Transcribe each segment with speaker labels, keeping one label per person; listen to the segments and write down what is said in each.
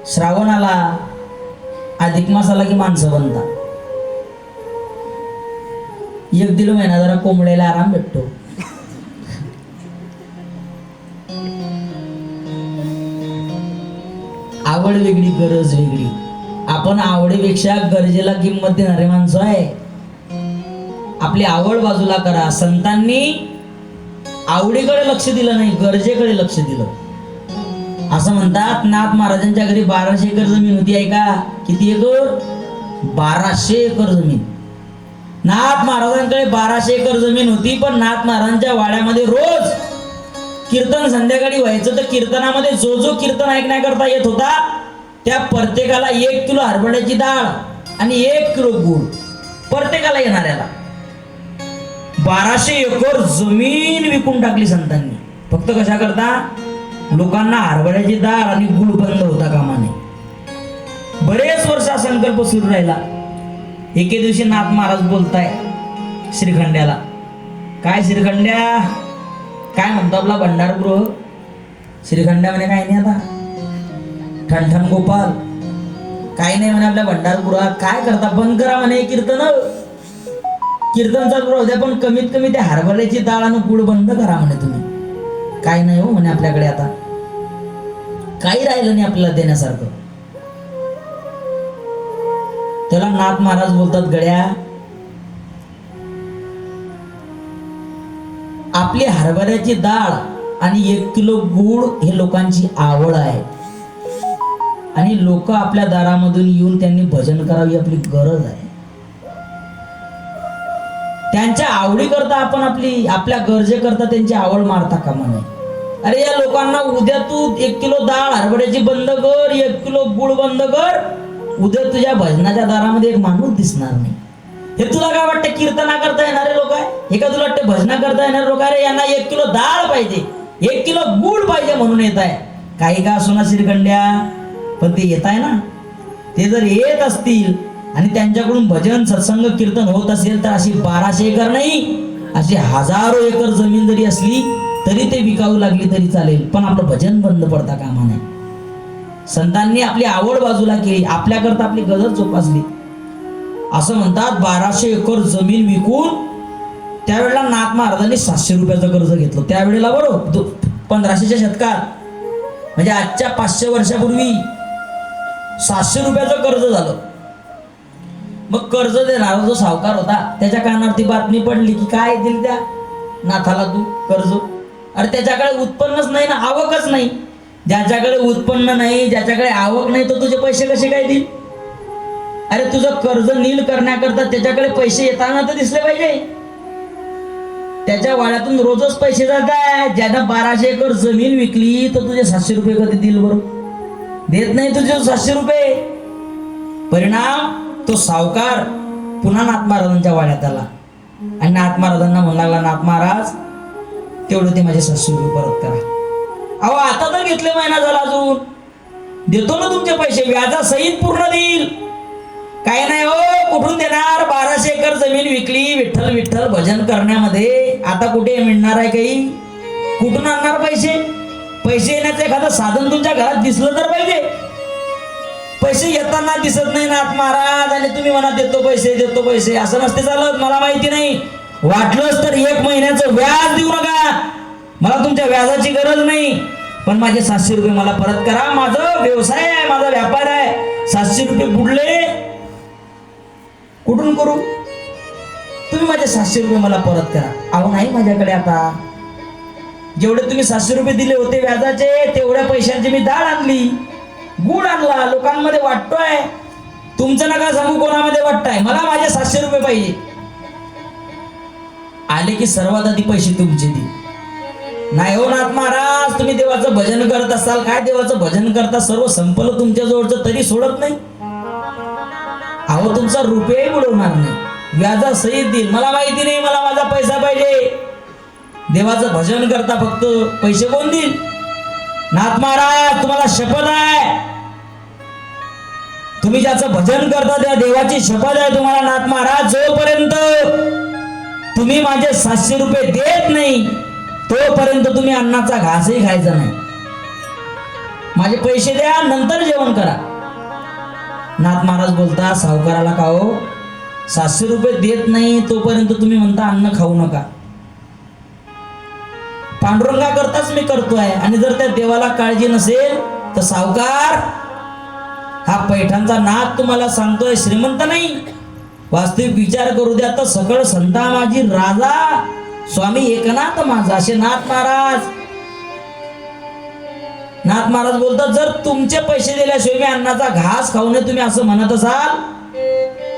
Speaker 1: श्रावण आला, अधिक मास आला की माणसं बनतात. एक दीड महिना जरा कोंबड्याला आराम भेटतो. आवड वेगळी, गरज वेगळी. आपण आवडीपेक्षा गरजेला किंमत देणारे माणसं आहे. आपली आवड बाजूला करा. संतांनी आवडीकडे लक्ष दिलं नाही, गरजेकडे लक्ष दिलं. असं म्हणतात, नाथ महाराजांच्या घरी 1200 एकर जमीन होती. आहे का? किती एकर? 1200 एकर जमीन. नाथ महाराजांकडे 1200 एकर जमीन होती. पण नाथ महाराजांच्या वाड्यामध्ये रोज कीर्तन संध्याकाळी व्हायचं. तर कीर्तनामध्ये जो जो कीर्तन ऐकण्याकरता येत होता त्या प्रत्येकाला 1 किलो हरभऱ्याची डाळ आणि 1 किलो गूळ प्रत्येकाला येणाऱ्याला. 1200 एकर जमीन विकून टाकली संतांनी. फक्त कशा करता? लोकांना हरभऱ्याची डाळ आणि गूळ बंद होता कामा नये. बरेच वर्ष हा संकल्प सुरू राहिला. एके दिवशी नाथ महाराज बोलताय श्रीखंड्याला. काय श्रीखंड्या? काय म्हणतो आपला भंडारगृह? श्रीखंड्या म्हणे काय नाही आता, ठणठण गोपाल काय नाही म्हणे आपल्या भंडारगृहात. काय करता? बंद करा म्हणे कीर्तन. कीर्तन चालू राहू द्या, पण कमीत कमी ते हरभऱ्याची डाळ आणि गुळ बंद करा म्हणे तुम्ही. काय नाही हो म्हणे आपल्याकडे आता, काही राहिलं नाही आपल्याला देण्यासारखं. त्याला नाथ महाराज बोलतात, गड्या आपली हरभऱ्याची डाळ आणि 1 किलो गूळ हे लोकांची आवड आहे. आणि लोक आपल्या दारामधून येऊन त्यांनी भजन करावी आपली गरज आहे. त्यांच्या आवडी करता आपण आपल्या गरजे करता त्यांची आवड मारता कामा नये. अरे या लोकांना उद्या तू 1 किलो डाळ हरभऱ्याची बंद कर, 1 किलो गुळ बंद कर, उद्या तुझ्या भजनाच्या दारामध्ये एक माणूस दिसणार नाही. हे तुला काय वाटतं? कीर्तना करता येणारे लोक आहे हे का? तुला वाटतं भजना करता येणारे लोक? अरे यांना 1 किलो डाळ पाहिजे, 1 किलो गुळ पाहिजे म्हणून येत आहे. काही का असो ना श्रीखंड्या, पण ते येत आहे ना. ते जर येत असतील आणि त्यांच्याकडून भजन सत्संग कीर्तन होत असेल तर अशी 1200 एकर नाही, अशी हजारो एकर जमीन जरी असली तरी ते विकाऊ लागली तरी चालेल, पण आपलं भजन बंद पडता कामा नये. संतांनी आपली आवड बाजूला केली, आपल्याकरता आपली गरज जोपासली. असं म्हणतात 1200 एकर जमीन विकून त्यावेळेला नाथ महाराजांनी 700 रुपयाचं कर्ज घेतलं. त्यावेळेला बरोबर 1500च्या शतकात, म्हणजे आजच्या 500 वर्षापूर्वी 700 रुपयाचं कर्ज झालं. मग कर्ज देणारा जो सावकार होता त्याच्या कानावरती बातमी पडली की काय दिल त्या नाथाला तू कर्ज? अरे त्याच्याकडे उत्पन्नच नाही ना, आवकच नाही. ज्याच्याकडे उत्पन्न नाही, ज्याच्याकडे आवक नाही, तो तुझे पैसे कसे काय देईल? अरे तुझं कर्ज नील करण्याकरता त्याच्याकडे पैसे येताना तर दिसले पाहिजे. त्याच्या वाड्यातून रोजच पैसे जात आहे. ज्यानं 1200 एकर जमीन विकली तर तुझे 700 रुपये कधी देईल बरं? देत नाही तुझे 700 रुपये. परिणाम तो सावकार पुन्हा नाथ महाराजांच्या वाड्यात आला आणि नाथ महाराजांना म्हणू लागला, नाथ महाराज तेवढं ते माझे 700 रुपये परत करा. अहो आता तर घेतले, महिना झाला, अजून देतो ना तुमचे पैसे, व्याजासहित पूर्ण देईल. काय नाही हो, कुठून देणार? 1200 एकर जमीन विकली विठ्ठल विठ्ठल भजन करण्यामध्ये. आता कुठे मिळणार आहे काही? कुठून आणणार पैसे? पैसे येण्याचं एखादं साधन तुमच्या घरात दिसलं तर पाहिजे. पैसे येताना दिसत नाही नाथ महाराज आणि तुम्ही म्हणा देतो पैसे देतो पैसे. असं नसते चालत. मला माहिती नाही, वाटलंच तर 1 महिन्याचं व्याज देऊ नका. मला तुमच्या व्याजाची गरज नाही, पण माझे 700 रुपये मला परत करा. माझा व्यवसाय आहे, माझा व्यापार आहे. 700 रुपये बुडले कुठून करू? तुम्ही माझे 700 रुपये मला परत करा. अहो नाही माझ्याकडे आता. जेवढे तुम्ही 700 रुपये दिले होते व्याजाचे, तेवढ्या पैशांची मी डाळ आणली, गुळ आणला, लोकांमध्ये वाटतोय. तुमचं नका सांगू कोणामध्ये वाटताय. मला माझे 700 रुपये पाहिजे. आले की सर्वात आधी पैसे तुमचे दे. नाही हो नाथ महाराज, तुम्ही देवाचं भजन करत असाल. काय देवाचं भजन करता? सर्व संपलं तुमच्या जवळचं तरी सोडत नाही. अहो तुमचा रुपये बुडवणार नाही, व्याजासहित देईल. मला माहिती नाही, मला माझा पैसा पाहिजे. देवाचं भजन करता फक्त पैसे कोण देईल? नाथ महाराज तुम्हाला शपथ आहे, तुम्ही ज्याचं भजन करता त्या देवाची शपथ आहे तुम्हाला नाथ महाराज, जोपर्यंत तुम्ही माझे 700 रुपये देत नाही तोपर्यंत तुम्ही अन्नाचा घासही खायचा नाही. माझे पैसे द्या, नंतर जेवण करा. नाथ महाराज बोलता सावकाराला, का हो 700 रुपये देत नाही तोपर्यंत तुम्ही म्हणता अन्न खाऊ नका. पांडुरंगा करताच मी करतोय, आणि जर त्या देवाला काळजी नसेल तर सावकार, हा पैठणचा नाथ तुम्हाला सांगतोय श्रीमंत नाही. वास्तविक विचार करू द्या तर सकळ संता माझी राजा स्वामी एकनाथ माझा, असे नाथ महाराज. नाथ महाराज बोलतात, जर तुमचे पैसे दिल्याशिवाय मी अन्नाचा घास खाऊ नये तुम्ही असं म्हणत असाल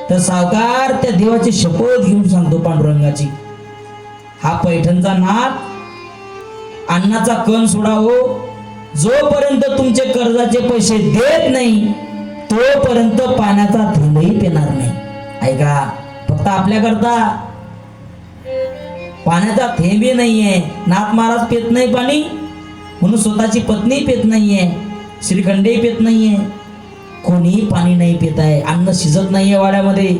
Speaker 1: तर सावकार त्या देवाची शपथ घेऊन सांगतो पांडुरंगाची, हा पैठणचा नाथ अन्नाचा कण सोडावो, जोपर्यंत तुमचे कर्जाचे पैसे देत नाही तोपर्यंत पाण्याचा थेंबही पिणार नाही. ऐका, फक्त आपल्याकरता पाण्याचा थेंबही नाहीये. नाथ महाराज पेत नाही पाणी, म्हणून स्वतःची पत्नी पेत नाहीये, श्रीखंडही पेत नाहीये, कोणीही पाणी नाही पित आहे. अन्न शिजत नाहीये वाड्यामध्ये,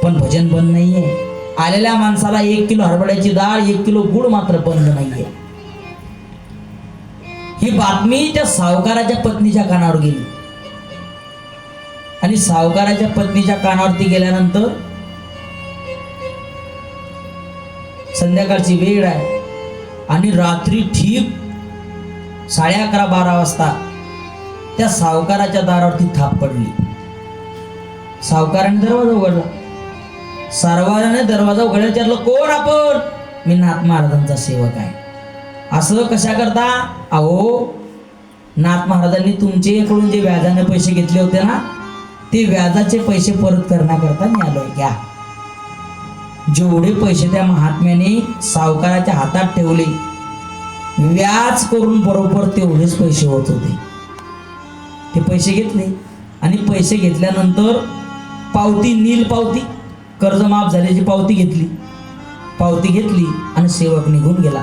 Speaker 1: पण भजन बंद नाहीये. आलेल्या माणसाला 1 किलो हरभऱ्याची डाळ, 1 किलो गुळ मात्र बंद नाहीये. ही बातमी त्या सावकाराच्या पत्नीच्या कानावर गेली, आणि सावकाराच्या पत्नीच्या कानावरती गेल्यानंतर संध्याकाळची वेळ आहे, आणि रात्री ठीक 11:30-12 वाजता त्या सावकाराच्या दारावरती थाप पडली. सावकाराने दरवाजा उघडला. सावकाराने दरवाजा उघडला, विचारलं, कोण आपण? मी नाथ महाराजांचा सेवक आहे. असं कशा करता? अहो, नाथ महाराजांनी तुमच्याकडून जे व्याजाने पैसे घेतले होते ना, ते व्याजाचे पैसे परत करण्याकरता मी आलोय. घ्या. जेवढे पैसे त्या महात्म्याने सावकाराच्या हातात ठेवले, व्याज करून बरोबर तेवढेच पैसे होत होते. ते पैसे घेतले, आणि पैसे घेतल्यानंतर पावती, नील पावती, कर्ज माफ झाल्याची पावती घेतली. पावती घेतली आणि सेवक निघून गेला.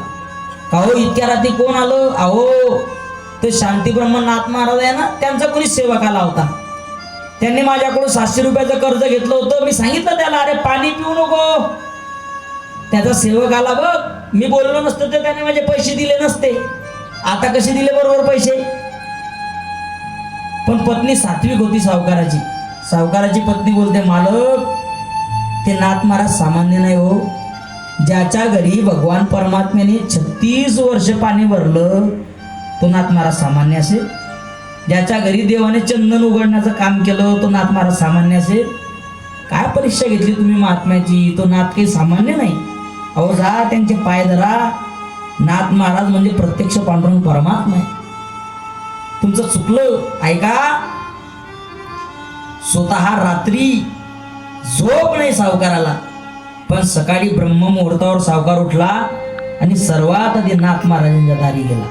Speaker 1: का हो, इतक्या रात्री कोण आलं? अहो, ते शांती ब्रह्मनाथ महाराज आहे ना, त्यांचा कोणी सेवक आला होता. त्यांनी माझ्याकडून 700 रुपयाचं कर्ज घेतलं होतं. मी सांगितलं त्याला, अरे पाणी पिऊ नको. त्याचा सेवक आला बघ, मी बोललो नसतं तर त्याने माझे पैसे दिले नसते. आता कसे दिले बरोबर पैसे? पण पत्नी सात्विक होती सावकाराची. सावकाराची पत्नी बोलते, मालक, ते नाथ महाराज सामान्य नाही हो. ज्याच्या घरी भगवान परमात्म्याने 36 वर्ष पाणी भरलं तो नाथ महाराज सामान्य असेल? ज्याच्या घरी देवाने चंदन उघडण्याचं काम केलं तो नाथ महाराज सामान्य असेल? काय परीक्षा घेतली तुम्ही महात्म्याची? तो नाथ काही सामान्य नाही. अहो, जा त्यांचे पाय धरा. नाथ महाराज म्हणजे प्रत्यक्ष पांडुरंग परमात्मा आहे. तुमचं चुकलं. ऐका, स्वतः रात्री झोप नाही सावकाराला, पण सकाळी ब्रह्ममुहूर्तावर सावकार उठला आणि सर्वात आधी नाथ महाराजांच्या दारी गेला.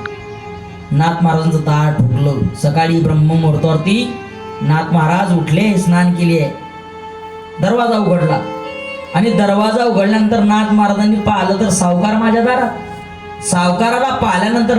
Speaker 1: नाथ महाराजांचं दार ठोकलं. सकाळी ब्रह्ममुहूर्तावरती नाथ महाराज उठले, स्नान केले, दरवाजा उघडला, आणि दरवाजा उघडल्यानंतर नाथ महाराजांनी पाहिलं तर सावकार माझ्या दारात. सावकाराला पाहिल्यानंतर